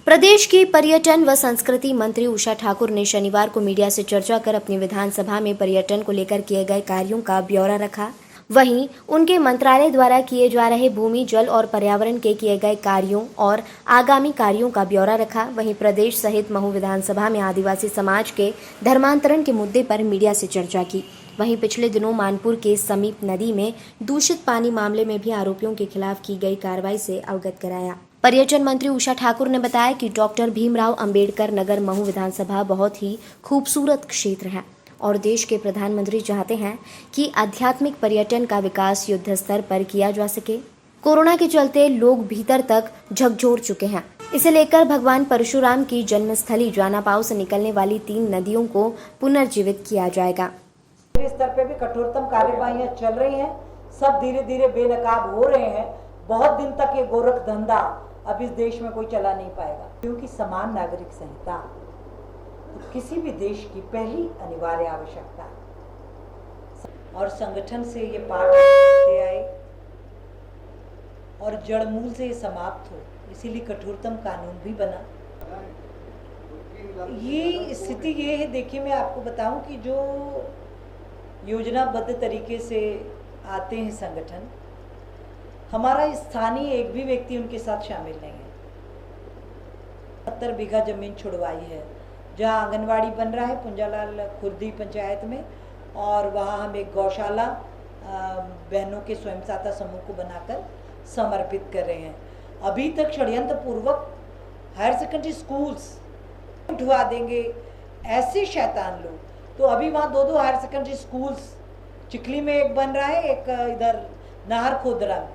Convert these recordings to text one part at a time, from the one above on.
प्रदेश की पर्यटन व संस्कृति मंत्री उषा ठाकुर ने शनिवार को मीडिया से चर्चा कर अपनी विधानसभा में पर्यटन को लेकर किए गए कार्यों का ब्यौरा रखा। वहीं उनके मंत्रालय द्वारा किए जा रहे भूमि, जल और पर्यावरण के किए गए कार्यों और आगामी कार्यों का ब्यौरा रखा। वहीं प्रदेश सहित महू विधानसभा में आदिवासी समाज के धर्मांतरण के मुद्दे पर मीडिया से चर्चा की। वहीं पिछले दिनों मानपुर के समीप नदी में दूषित पानी मामले में भी आरोपियों के खिलाफ की गई कार्रवाई से अवगत कराया। पर्यटन मंत्री उषा ठाकुर ने बताया कि डॉक्टर भीमराव अंबेडकर नगर महू विधानसभा बहुत ही खूबसूरत क्षेत्र है और देश के प्रधानमंत्री चाहते हैं कि आध्यात्मिक पर्यटन का विकास युद्ध स्तर पर किया जा सके। कोरोना के चलते लोग भीतर तक झकझोर चुके हैं। इसे लेकर भगवान परशुराम की जन्मस्थली जानापाव से निकलने वाली 3 नदियों को पुनर्जीवित किया जाएगा। स्तर पे भी कठोरतम कार्यवाहियां चल रही हैं, सब धीरे धीरे बेनकाब हो रहे हैं। बहुत दिन तक ये गोरख धंधा अब इस देश में कोई चला नहीं पाएगा, क्योंकि समान नागरिक संहिता तो किसी भी देश की पहली अनिवार्य आवश्यकता है और संगठन से ये पाठ से आए और जड़मूल से ये समाप्त हो, इसीलिए कठोरतम कानून भी बना। ये स्थिति ये है, देखिए मैं आपको बताऊं कि जो योजनाबद्ध तरीके से आते हैं संगठन, हमारा स्थानीय एक भी व्यक्ति उनके साथ शामिल नहीं है। 70 बीघा जमीन छुड़वाई है जहां आंगनवाड़ी बन रहा है पुंजालाल खुर्दी पंचायत में, और वहां हम एक गौशाला बहनों के स्वयं सहायता समूह को बनाकर समर्पित कर रहे हैं। अभी तक षड्यंत्र पूर्वक हायर सेकेंडरी स्कूल्स उठवा देंगे ऐसे शैतान लोग, तो अभी वहाँ 2 हायर सेकेंडरी स्कूल्स, चिखली में एक बन रहा है, एक इधर नाहर खोदरा में,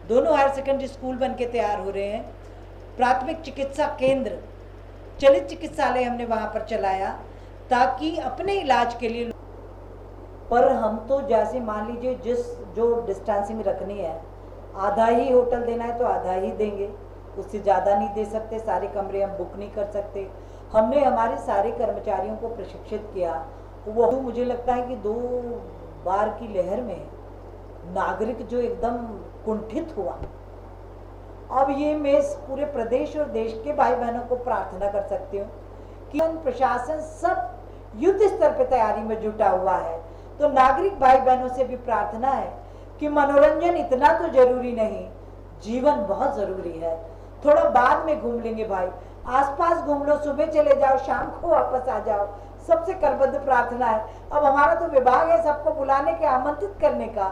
दोनों हायर सेकेंडरी स्कूल बन के तैयार हो रहे हैं। प्राथमिक चिकित्सा केंद्र, चलित चिकित्सालय हमने वहाँ पर चलाया ताकि अपने इलाज के लिए। पर हम तो जैसे मान लीजिए जो डिस्टेंसिंग रखनी है, आधा ही होटल देना है तो आधा ही देंगे, उससे ज़्यादा नहीं दे सकते। सारे कमरे हम बुक नहीं कर सकते। हमने हमारे सारे कर्मचारियों को प्रशिक्षित किया। वो मुझे लगता है कि 2 बार की लहर में नागरिक जो एकदम कुंठित हुआ। अब ये मैं पूरे प्रदेश और देश के भाई बहनों को प्रार्थना कर सकती हूँ कि प्रशासन सब युद्ध स्तर पर तैयारी में जुटा हुआ है, तो नागरिक भाई बहनों से भी प्रार्थना है कि मनोरंजन इतना तो जरूरी नहीं, जीवन बहुत जरूरी है। थोड़ा बाद में घूम लेंगे भाई, आसपास घूम लो, सुबह चले जाओ, शाम को वापस आ जाओ। सबसे करबद्ध प्रार्थना है। अब हमारा तो विभाग है सबको बुलाने के, आमंत्रित करने का,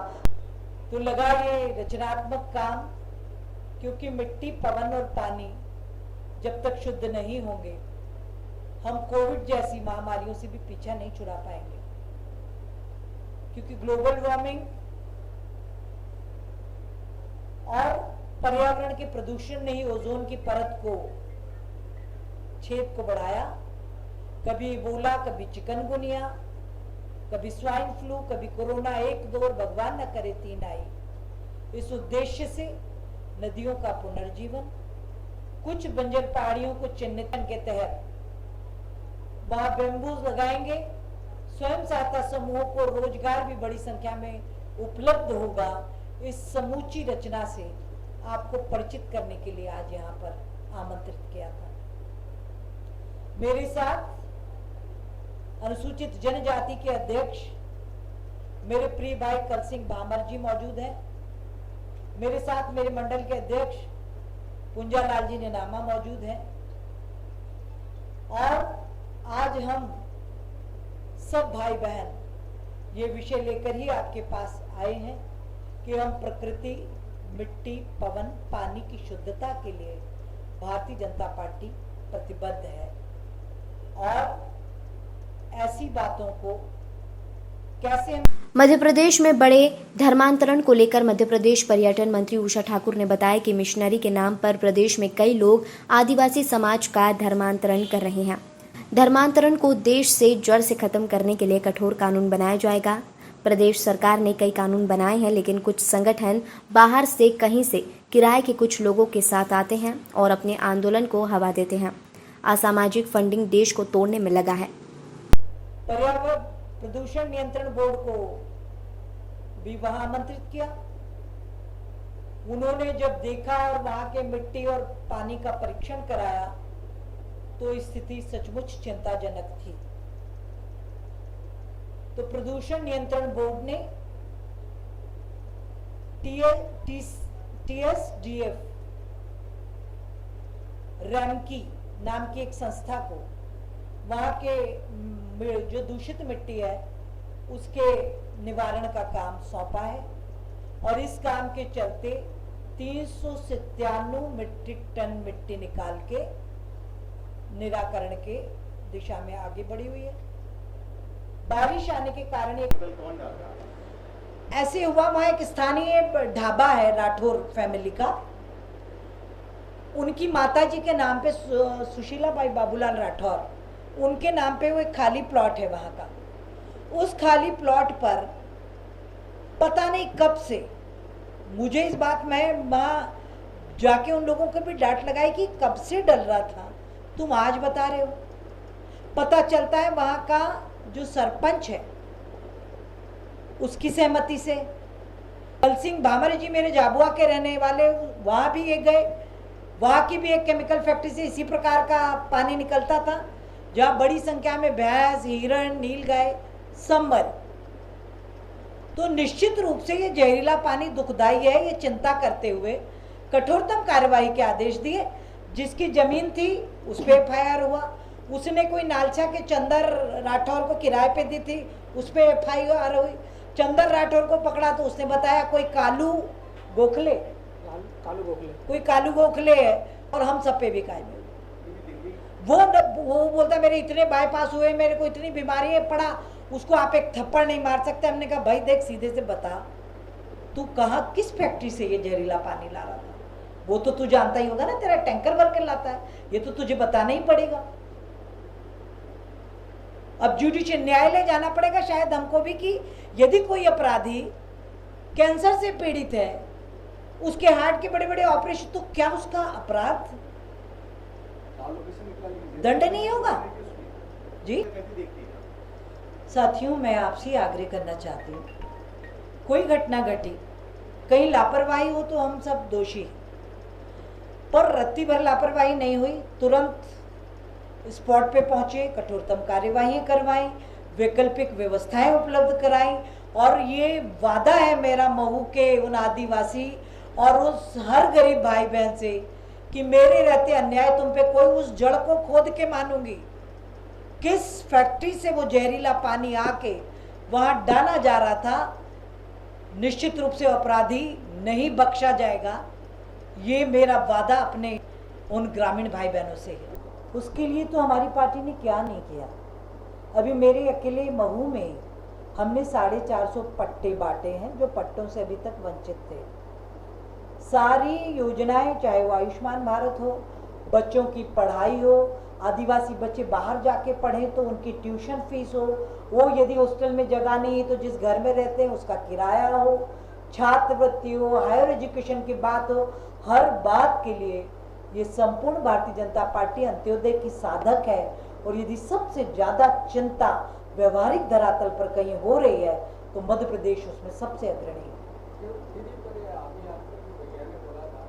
तो लगा ये रचनात्मक काम, क्योंकि मिट्टी, पवन और पानी जब तक शुद्ध नहीं होंगे, हम कोविड जैसी महामारियों से भी पीछा नहीं छुड़ा पाएंगे। क्योंकि ग्लोबल वार्मिंग और पर्यावरण के प्रदूषण ने ही ओजोन की परत को, छेद को बढ़ाया। कभी इबोला, कभी चिकनगुनिया, कभी स्वाइन फ्लू, कभी कोरोना 1, 2 और भगवान न करे 3 आई। इस उद्देश्य से नदियों का पुनर्जीवन, कुछ बंजर पहाड़ियों को चिन्हितन के तहत वहां बेम्बूज लगाएंगे। स्वयं सहायता समूहों को रोजगार भी बड़ी संख्या में उपलब्ध होगा। इस समूची रचना से आपको परिचित करने के लिए आज यहाँ पर आमंत्रित किया था। मेरे साथ अनुसूचित जनजाति के अध्यक्ष मेरे प्रिय भाई कल सिंह भामर जी मौजूद हैं। मेरे साथ मेरे मंडल के अध्यक्ष पुंजालाल जी नेनामा मौजूद हैं। और आज हम सब भाई बहन ये विषय लेकर ही आपके पास आए हैं कि हम प्रकृति, मिट्टी, पवन, पानी की शुद्धता के लिए भारतीय जनता पार्टी प्रतिबद्ध है और ऐसी बातों को कैसे मध्य प्रदेश में बड़े धर्मांतरण को लेकर मध्य प्रदेश पर्यटन मंत्री उषा ठाकुर ने बताया कि मिशनरी के नाम पर प्रदेश में कई लोग आदिवासी समाज का धर्मांतरण कर रहे हैं। धर्मांतरण को देश से जड़ से खत्म करने के लिए कठोर कानून बनाया जाएगा। प्रदेश सरकार ने कई कानून बनाए हैं, लेकिन कुछ संगठन बाहर से कहीं से किराए के कुछ लोगों के साथ आते हैं और अपने आंदोलन को हवा देते हैं। असामाजिक फंडिंग देश को तोड़ने में लगा है। पर्यावरण प्रदूषण नियंत्रण बोर्ड को भी वहां आमंत्रित किया। उन्होंने जब देखा और वहां के मिट्टी और पानी का परीक्षण कराया तो स्थिति सचमुच चिंताजनक थी। तो प्रदूषण नियंत्रण बोर्ड ने TSDF रैमकी नाम की एक संस्था को वहां के जो दूषित मिट्टी है उसके निवारण का काम सौंपा है और इस काम के चलते 397 मीट्रिक टन मिट्टी निकाल के निराकरण के दिशा में आगे बढ़ी हुई है। बारिश आने के कारण ऐसे हुआ, वहां एक स्थानीय ढाबा है राठौर फैमिली का, उनकी माताजी के नाम पे सुशीला बाई बाबूलाल राठौर, उनके नाम पे वो एक खाली प्लॉट है वहां का। उस खाली प्लॉट पर पता नहीं कब से, मुझे इस बात में वहाँ जाके उन लोगों को भी डांट लगाई कि कब से डल रहा था, तुम आज बता रहे हो। पता चलता है वहाँ का जो सरपंच है उसकी सहमति से, बल सिंह भामरे जी मेरे झाबुआ के रहने वाले, वहाँ भी ये गए, वहाँ की भी एक केमिकल फैक्ट्री से इसी प्रकार का पानी निकलता था जहाँ बड़ी संख्या में भैंस, हिरण, नीलगाय सब मरे। तो निश्चित रूप से ये जहरीला पानी दुखदाई है। ये चिंता करते हुए कठोरतम कार्रवाई के आदेश दिए। जिसकी जमीन थी उस पर FIR हुआ, उसने कोई नालसा के चंदर राठौर को किराए पे दी थी, उस पर FIR हुई। चंदर राठौर को पकड़ा तो उसने बताया कोई कालू गोखले है और हम सब पे भी कायम है। वो बोलता मेरे इतने बाईपास हुए, मेरे को इतनी बीमारी है पड़ा, उसको आप एक थप्पड़ नहीं मार सकते। हमने कहा भाई देख सीधे से बता, तू कहाँ किस फैक्ट्री से ये जहरीला पानी ला रहा था? वो तो तू जानता ही होगा ना, तेरा टैंकर भर के लाता है, ये तो तुझे बताना ही पड़ेगा। अब जुडिशियल न्यायालय जाना पड़ेगा शायद हमको भी कि यदि कोई अपराधी कैंसर से पीड़ित है, उसके हार्ट के बड़े बड़े ऑपरेशन, तो क्या उसका अपराध दंडनीय होगा? जी साथियों, मैं आपसे आग्रह करना चाहती हूँ, कोई घटना घटी, कहीं लापरवाही हो तो हम सब दोषी हैं, पर रत्ती भर लापरवाही नहीं हुई। तुरंत स्पॉट पे पहुंचे, कठोरतम कार्यवाही करवाई, वैकल्पिक व्यवस्थाएं उपलब्ध कराई। और ये वादा है मेरा महू के उन आदिवासी और उस हर गरीब भाई बहन से कि मेरे रहते अन्याय तुम पे कोई उस जड़ को खोद के मानूंगी। किस फैक्ट्री से वो जहरीला पानी आके वहां डाला जा रहा था, निश्चित रूप से अपराधी नहीं बख्शा जाएगा। ये मेरा वादा अपने उन ग्रामीण भाई बहनों से है। उसके लिए तो हमारी पार्टी ने क्या नहीं किया। अभी मेरे अकेले महू में हमने 450 पट्टे बांटे हैं जो पट्टों से अभी तक वंचित थे। सारी योजनाएं, चाहे वो आयुष्मान भारत हो, बच्चों की पढ़ाई हो, आदिवासी बच्चे बाहर जाके पढ़ें तो उनकी ट्यूशन फीस हो, वो यदि हॉस्टल में जगह नहीं है तो जिस घर में रहते हैं उसका किराया हो, छात्रवृत्ति हो, हायर एजुकेशन की बात हो, हर बात के लिए ये संपूर्ण भारतीय जनता पार्टी अंत्योदय की साधक है। और यदि सबसे ज्यादा चिंता व्यवहारिक धरातल पर कहीं हो रही है तो मध्य प्रदेश उसमें सबसे अग्रणी है।